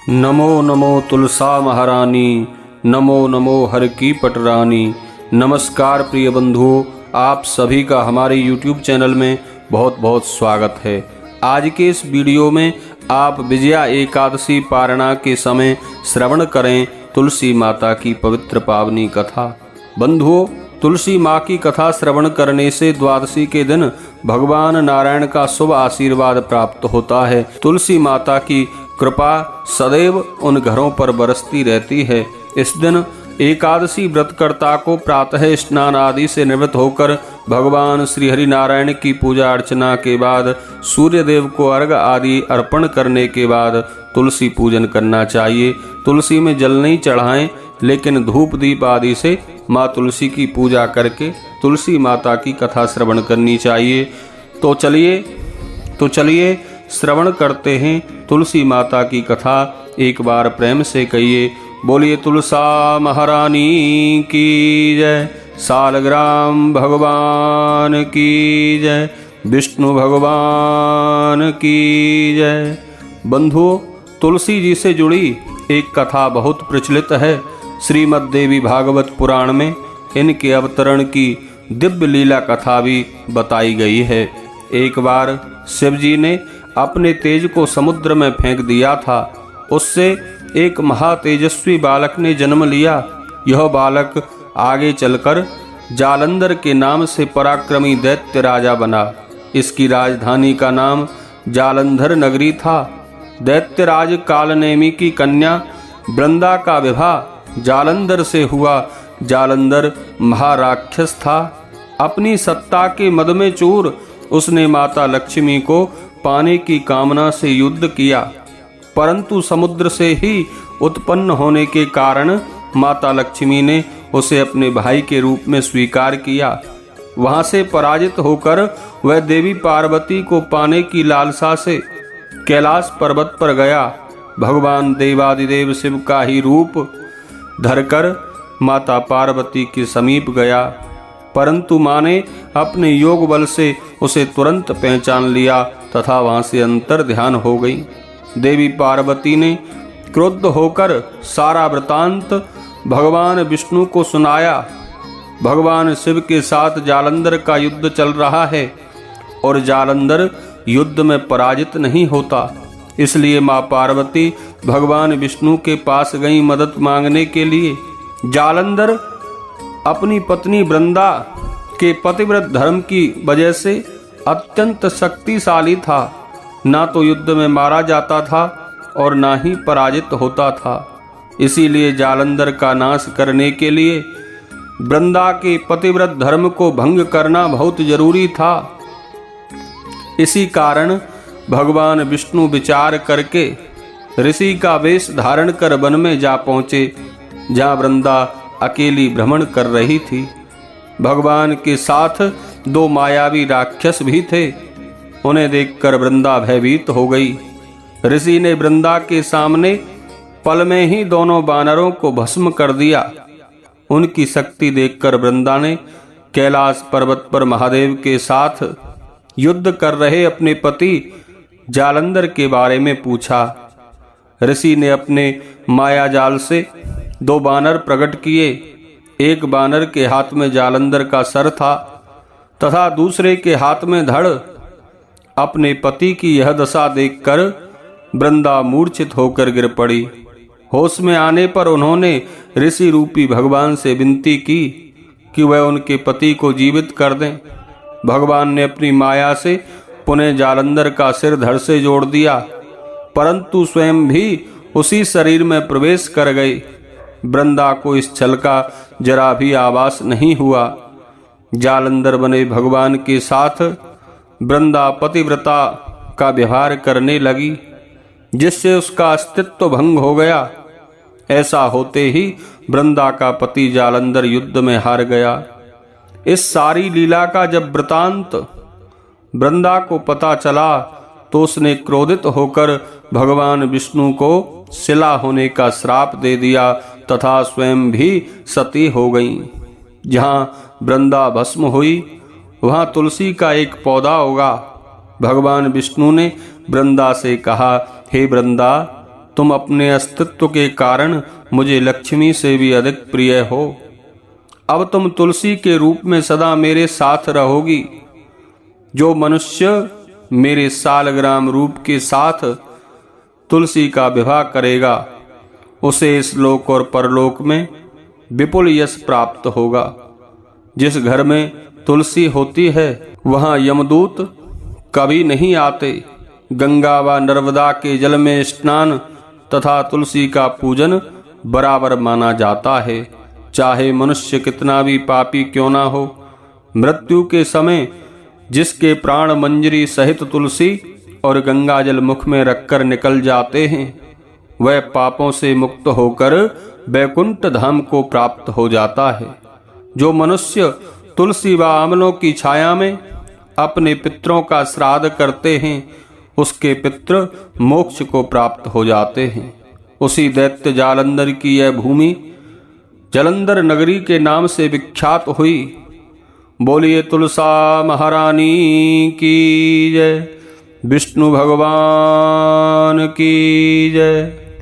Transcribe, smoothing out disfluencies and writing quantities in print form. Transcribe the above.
नमो नमो तुलसा महारानी, नमो नमो हर की पटरानी। नमस्कार प्रिय बंधुओं, आप सभी का हमारे YouTube चैनल में बहुत बहुत स्वागत है। आज के इस वीडियो में आप विजया एकादशी पारणा के समय श्रवण करें तुलसी माता की पवित्र पावनी कथा। बंधुओं, तुलसी माँ की कथा श्रवण करने से द्वादशी के दिन भगवान नारायण का शुभ आशीर्वाद प्राप्त होता है। तुलसी माता की कृपा सदैव उन घरों पर बरसती रहती है। इस दिन एकादशी व्रतकर्ता को प्रातः स्नान आदि से निवृत्त होकर भगवान श्री हरि नारायण की पूजा अर्चना के बाद सूर्य देव को अर्घ आदि अर्पण करने के बाद तुलसी पूजन करना चाहिए। तुलसी में जल नहीं चढ़ाएं, लेकिन धूप दीप आदि से माँ तुलसी की पूजा करके तुलसी माता की कथा श्रवण करनी चाहिए। तो चलिए श्रवण करते हैं तुलसी माता की कथा। एक बार प्रेम से कहिए, बोलिए तुलसा महारानी की जय, सालग्राम भगवान की जय, विष्णु भगवान की जय। बंधुओं, तुलसी जी से जुड़ी एक कथा बहुत प्रचलित है। श्रीमद् देवी भागवत पुराण में इनके अवतरण की दिव्य लीला कथा भी बताई गई है। एक बार शिव जी ने अपने तेज को समुद्र में फेंक दिया था। उससे एक महातेजस्वी बालक ने जन्म लिया। यह बालक आगे चलकर जालंधर के नाम से पराक्रमी दैत्य राजा बना। इसकी राजधानी का नाम जालंधर नगरी था। दैत्यराज कालनेमी की कन्या वृंदा का विवाह जालंधर से हुआ। जालंधर महाराक्षस था। अपनी सत्ता के मद में चूर उसने माता लक्ष्मी को पाने की कामना से युद्ध किया, परंतु समुद्र से ही उत्पन्न होने के कारण माता लक्ष्मी ने उसे अपने भाई के रूप में स्वीकार किया। वहां से पराजित होकर वह देवी पार्वती को पाने की लालसा से कैलाश पर्वत पर गया। भगवान देवादिदेव शिव का ही रूप धरकर माता पार्वती के समीप गया, परंतु माँ ने अपने योग बल से उसे तुरंत पहचान लिया तथा वहां से अंतर ध्यान हो गई। देवी पार्वती ने क्रुद्ध होकर सारा वृतांत भगवान विष्णु को सुनाया। भगवान शिव के साथ जालंधर का युद्ध चल रहा है और जालंधर युद्ध में पराजित नहीं होता। इसलिए माँ पार्वती भगवान विष्णु के पास गई मदद मांगने के लिए। जालंधर अपनी पत्नी वृंदा के पतिव्रत धर्म की वजह से अत्यंत शक्तिशाली था। ना तो युद्ध में मारा जाता था और ना ही पराजित होता था। इसीलिए जालंधर का नाश करने के लिए वृंदा के पतिव्रत धर्म को भंग करना बहुत जरूरी था। इसी कारण भगवान विष्णु विचार करके ऋषि का वेश धारण कर वन में जा पहुँचे, जहाँ वृंदा अकेली भ्रमण कर रही थी। भगवान के साथ दो मायावी राक्षस भी थे। उन्हें देखकर वृंदा भयभीत हो गई। ऋषि ने वृंदा के सामने पल में ही दोनों वानरों को भस्म कर दिया। उनकी शक्ति देखकर वृंदा ने कैलाश पर्वत पर महादेव के साथ युद्ध कर रहे अपने पति जालंधर के बारे में पूछा। ऋषि ने अपने माया जाल से दो बानर प्रकट किए। एक बानर के हाथ में जालंधर का सर था तथा दूसरे के हाथ में धड़। अपने पति की यह दशा देखकर वृंदा मूर्छित होकर गिर पड़ी। होश में आने पर उन्होंने ऋषि रूपी भगवान से विनती की कि वह उनके पति को जीवित कर दें। भगवान ने अपनी माया से पुनः जालंधर का सिर धड़ से जोड़ दिया, परंतु स्वयं भी उसी शरीर में प्रवेश कर गए। वृंदा को इस छल का जरा भी आभास नहीं हुआ। जालंधर बने भगवान के साथ वृंदा पतिव्रता का व्यवहार करने लगी, जिससे उसका अस्तित्व भंग हो गया। ऐसा होते ही वृंदा का पति जालंधर युद्ध में हार गया। इस सारी लीला का जब वृतांत वृंदा को पता चला तो उसने क्रोधित होकर भगवान विष्णु को शिला होने का श्राप दे दिया तथा स्वयं भी सती हो गई। जहाँ वृंदा भस्म हुई वहाँ तुलसी का एक पौधा होगा। भगवान विष्णु ने वृंदा से कहा, हे वृंदा, तुम अपने अस्तित्व के कारण मुझे लक्ष्मी से भी अधिक प्रिय हो। अब तुम तुलसी के रूप में सदा मेरे साथ रहोगी। जो मनुष्य मेरे सालग्राम रूप के साथ तुलसी का विवाह करेगा उसे इस लोक और परलोक में विपुल यश प्राप्त होगा। जिस घर में तुलसी होती है वहां यमदूत कभी नहीं आते। गंगा व नर्मदा के जल में स्नान तथा तुलसी का पूजन बराबर माना जाता है। चाहे मनुष्य कितना भी पापी क्यों ना हो, मृत्यु के समय जिसके प्राण मंजरी सहित तुलसी और गंगा जल मुख में रखकर निकल जाते हैं वह पापों से मुक्त होकर वैकुंठ धाम को प्राप्त हो जाता है। जो मनुष्य तुलसी व आमलों की छाया में अपने पितरों का श्राद्ध करते हैं उसके पितृ मोक्ष को प्राप्त हो जाते हैं। उसी दैत्य जालंधर की यह भूमि जालंधर नगरी के नाम से विख्यात हुई। बोलिए तुलसा महारानी की जय, विष्णु भगवान की जय।